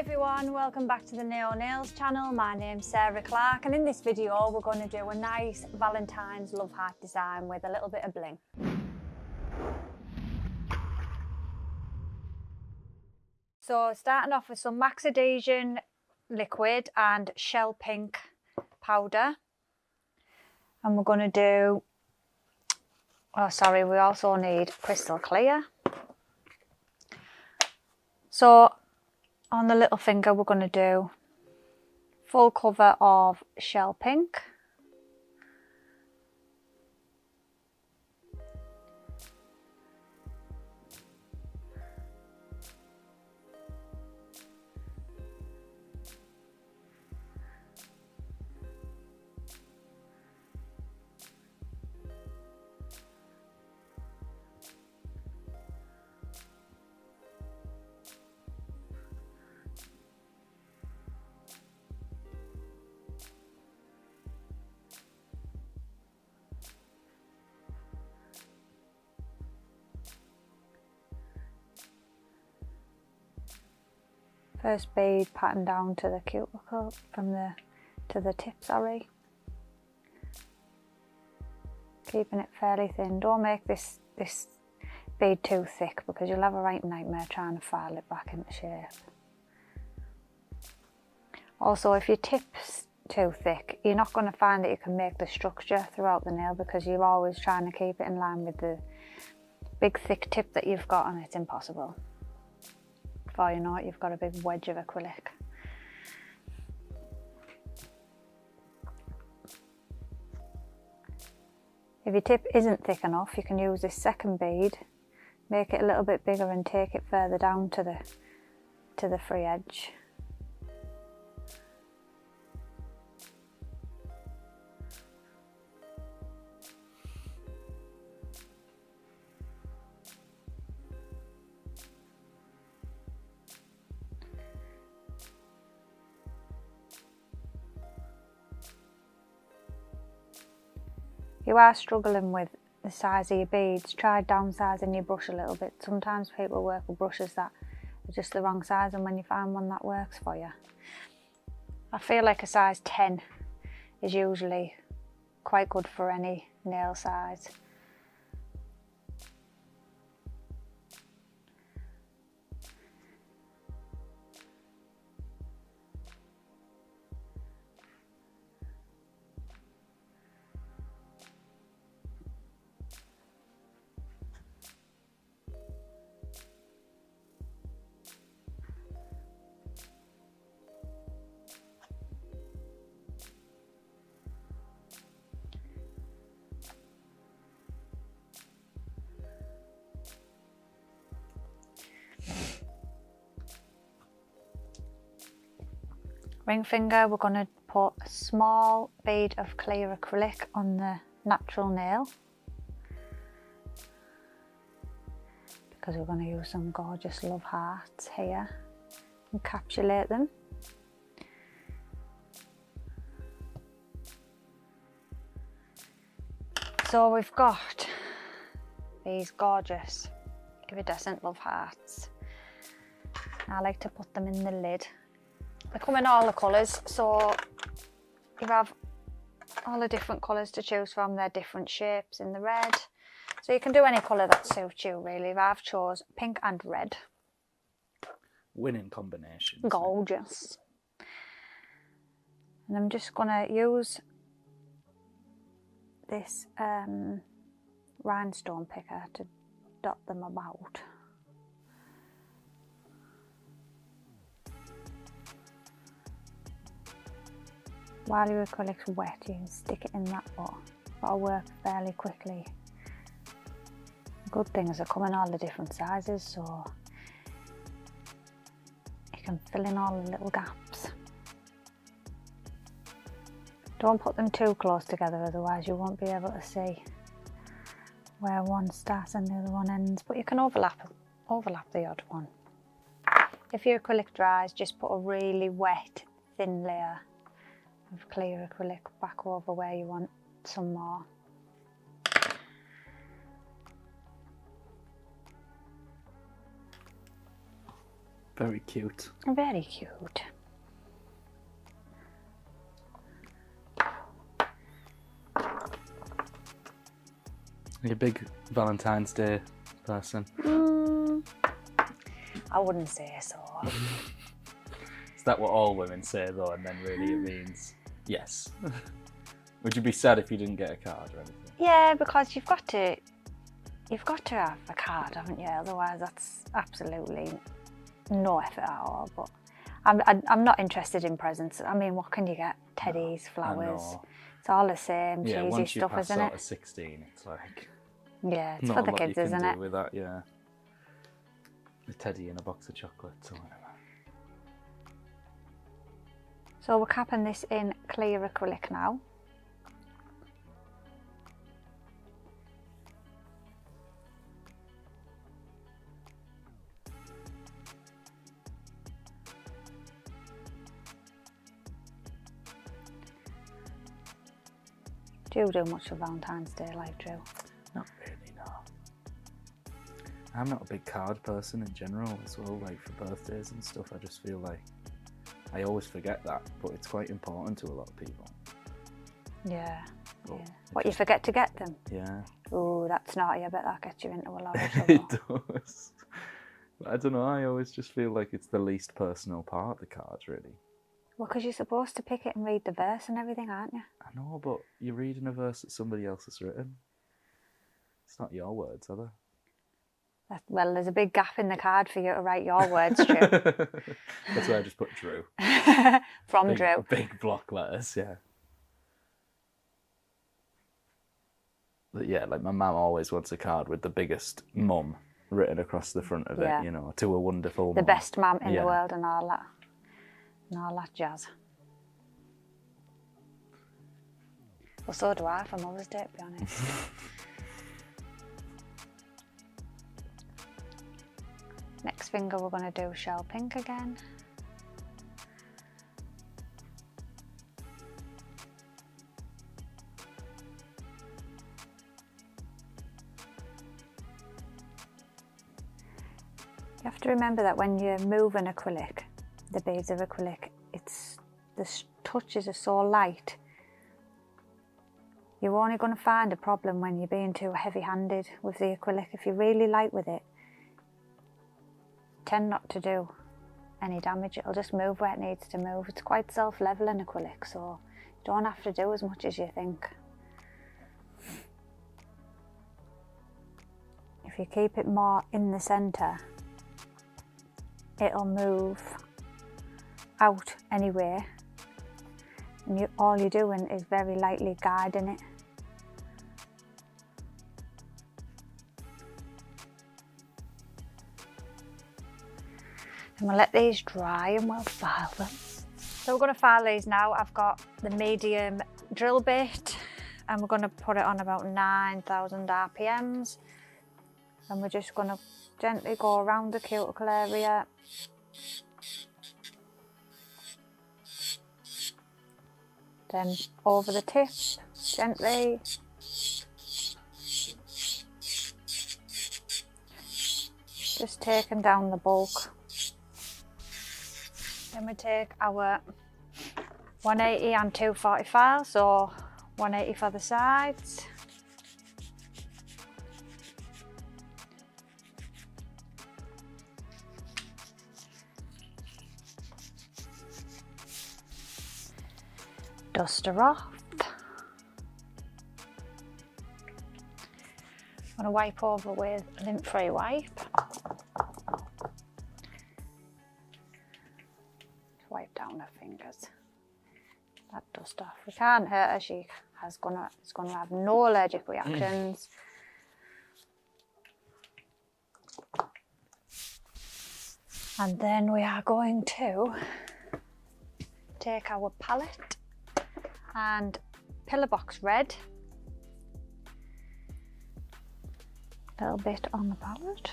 everyone, welcome back to the Neo Nails channel. My name's Sarah Clark, and in this video we're going to do a nice Valentine's love heart design with a little bit of bling. So starting off with some Max Adhesion liquid and Shell Pink powder, and we're going to do, we also need Crystal Clear. So on the little finger we're going to do full cover of Shell Pink. First bead pattern down to the cuticle to the tip, keeping it fairly thin. Don't make this bead too thick because you'll have a right nightmare trying to file it back into shape. Also, if your tip's too thick, you're not going to find that you can make the structure throughout the nail because you're always trying to keep it in line with the big thick tip that you've got, and it's impossible. Before you know it, you've got a big wedge of acrylic. If your tip isn't thick enough, you can use this second bead, make it a little bit bigger and take it further down to the free edge. You are struggling with the size of your beads, try downsizing your brush a little bit. Sometimes people work with brushes that are just the wrong size, and when you find one that works for you, I feel like a size 10 is usually quite good for any nail size. Ring finger, we're going to put a small bead of clear acrylic on the natural nail because we're going to use some gorgeous love hearts here. Encapsulate them. So we've got these gorgeous iridescent love hearts. I like to put them in the lid. They come in all the colours, so you have all the different colours to choose from. They're different shapes in the red, so you can do any colour that suits you really. I've chose pink and red. Winning combination. Gorgeous. And I'm just going to use this rhinestone picker to dot them about. While your acrylic's wet, you can stick it in that pot. That'll work fairly quickly. The good thing is they come in all the different sizes, so you can fill in all the little gaps. Don't put them too close together, otherwise you won't be able to see where one starts and the other one ends, but you can overlap the odd one. If your acrylic dries, just put a really wet, thin layer of clear acrylic back over where you want some more. Very cute. Very cute. Are you a big Valentine's Day person? I wouldn't say so. Is that what all women say though, and then really it means yes? Would you be sad if you didn't get a card or anything? Yeah, because you've got to have a card, haven't you? Otherwise, that's absolutely no effort at all. But I'm not interested in presents. I mean, what can you get? Teddies, flowers. It's all the same Yeah, cheesy once you stuff, pass isn't out it? of 16, it's like Yeah, it's not for a the lot kids, you can isn't do it? with that, yeah. A teddy and a box of chocolates or whatever. So we're capping this in clear acrylic now. Do you do much for Valentine's Day, like Drew? Not really, no. I'm not a big card person in general as well, like for birthdays and stuff. I just feel like I always forget that, but it's quite important to a lot of people. Yeah. But Yeah. What, you forget to get them? Yeah. Oh, that's naughty. I bet that gets you into a lot of It trouble. does. But I don't know, I always just feel like it's the least personal part of the cards, really. Well, because you're supposed to pick it and read the verse and everything, aren't you? I know, but you're reading a verse that somebody else has written. It's not your words, are they? Well, there's a big gap in the card for you to write your words, Drew. That's why I just put Drew. From Drew. Big block letters, yeah. But yeah, like my mum always wants a card with the biggest mum written across the front of Yeah. it, you know, to a wonderful The mum. best mum in Yeah. the world and all that. And all that jazz. Well, so do I for Mother's Day, to be honest. Next finger we're going to do shell pink again. You have to remember that when you're moving acrylic, the beads of acrylic, the touches are so light. You're only going to find a problem when you're being too heavy-handed with the acrylic. If you're really light with it, tend not to do any damage. It'll just move where it needs to move. It's quite self-leveling acrylic, so you don't have to do as much as you think. If you keep it more in the centre, it'll move out anyway, and all you're doing is very lightly guiding it. And we'll let these dry and we'll file them. So we're going to file these now. I've got the medium drill bit and we're going to put it on about 9,000 RPMs, and we're just going to gently go around the cuticle area. Then over the tip, gently. Just taking down the bulk. Then we take our 180 and 240 file, so 180 for the sides. Duster off. I'm going to wipe over with lint-free wipe. Wipe down her fingers. That dust off. We can't hurt her. She is going to have no allergic reactions. And then we are going to take our palette and Pillar Box Red. A little bit on the palette.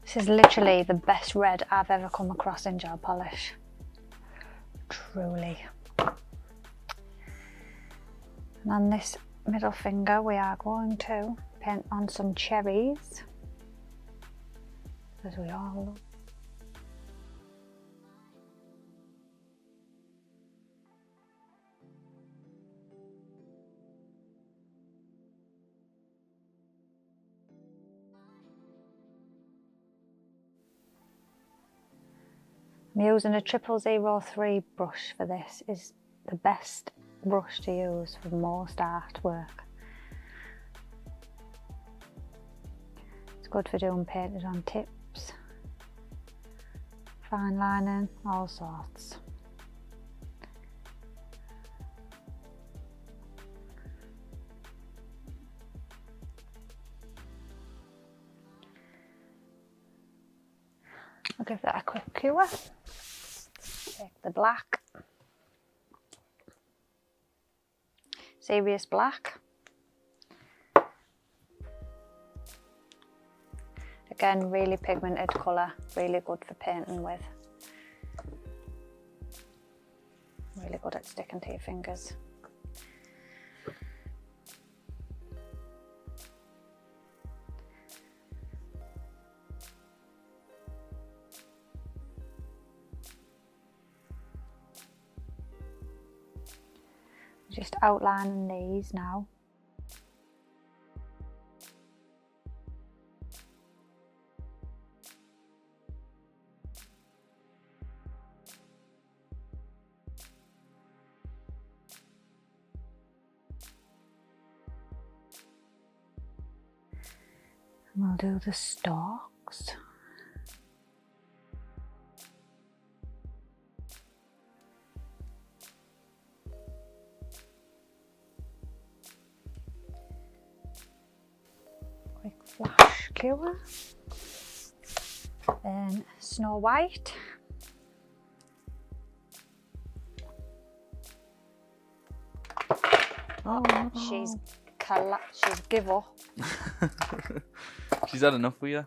This is literally the best red I've ever come across in gel polish. Truly. And on this middle finger we are going to paint on some cherries. as we all love. I'm using a 0003 brush for this. Is the best brush to use for most artwork. It's good for doing painted on tips, fine lining, all sorts. I'll give that a quick cure. Take the black, Serious Black. Again, really pigmented colour, really good for painting with. Really good at sticking to your fingers. Just outlining these now. And we'll do the stalks. Quick flash cure. Then Snow White. Oh, She's give up. She's had enough with you.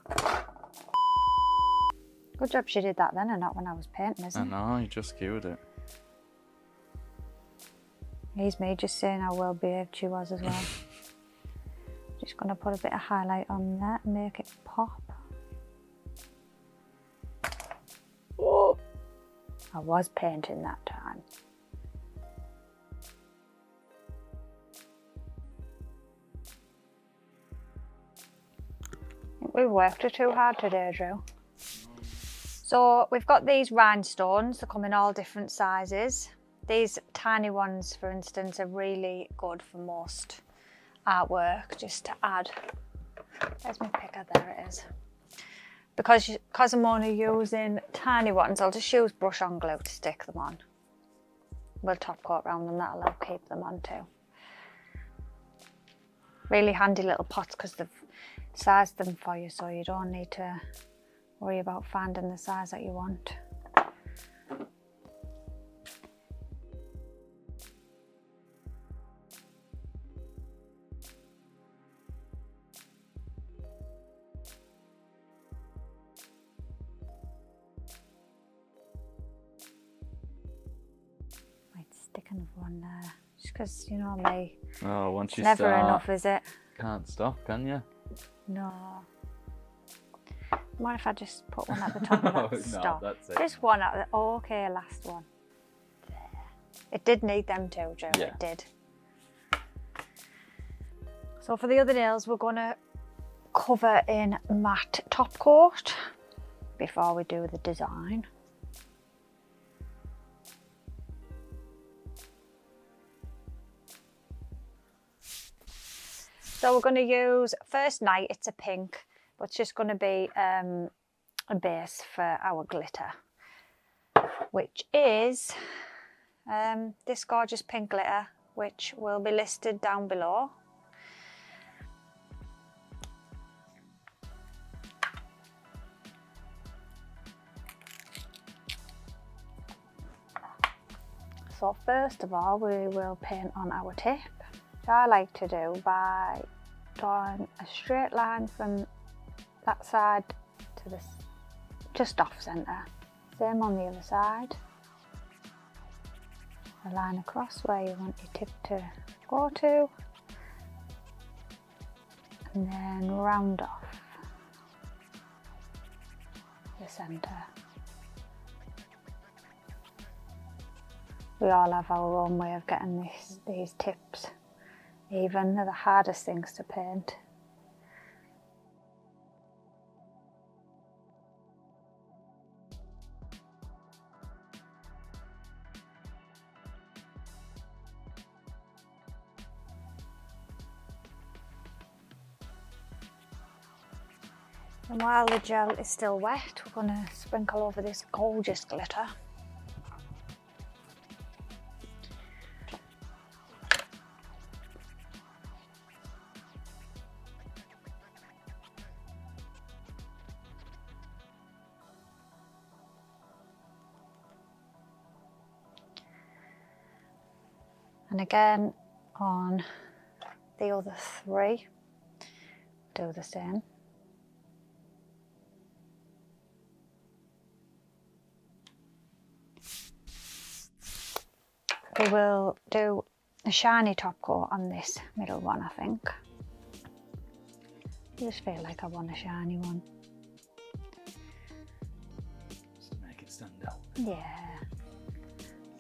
Good job she did that then and not when I was painting, isn't it? I know, you just cured it. Here's me just saying how well behaved she was as well. Just going to put a bit of highlight on that and make it pop. Oh, I was painting that time. We worked it too hard today, Drew. So we've got these rhinestones. They come in all different sizes. These tiny ones, for instance, are really good for most artwork, just to add. There's my picker, there it is. Because I'm only using tiny ones, I'll just use brush on glue to stick them on. We'll top coat around them, that'll help keep them on too. Really handy little pots because they've sized them for you, so you don't need to worry about finding the size that you want. Might stick another one there, just because you know me. Oh, once you Never start, enough, is it? can't stop, can you? No. What if I just put one at the top of that No, stop? that's it. Just one at the, oh, okay, last one. There. It did need them too, Joe, Yeah. it did. So for the other nails, we're gonna cover in matte top coat before we do the design. So we're going to use First Night, it's a pink, but it's just going to be a base for our glitter, which is this gorgeous pink glitter, which will be listed down below. So first of all, we will paint on our tip, which I like to do by drawing a straight line from that side to this, just off centre. Same on the other side. A line across where you want your tip to go to, and then round off. centre. We all have our own way of getting these tips even. They're the hardest things to paint. And while the gel is still wet, we're going to sprinkle over this gorgeous glitter. And again, on the other three, do the same. We will do a shiny top coat on this middle one, I think. I just feel like I want a shiny one. Just to make it stand out. Yeah.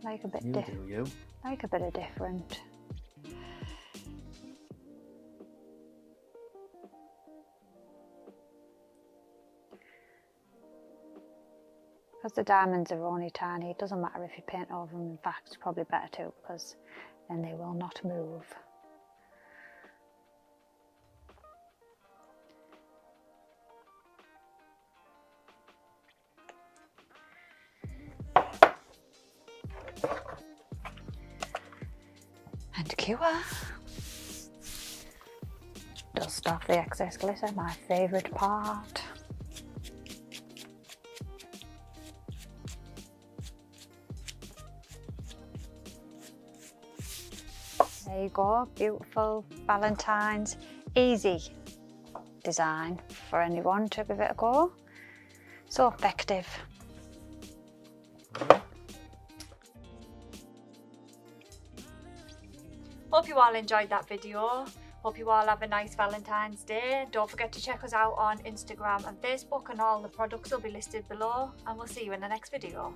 Like a bit like a bit of different. Because the diamonds are only tiny, it doesn't matter if you paint over them. In fact, it's probably better too, because then they will not move. And cure. Dust off the excess glitter, my favourite part. There you go, beautiful Valentine's, easy design for anyone to give it a go. So effective. Hope you all enjoyed that video. Hope you all have a nice Valentine's Day. Don't forget to check us out on Instagram and Facebook, and all the products will be listed below, and we'll see you in the next video.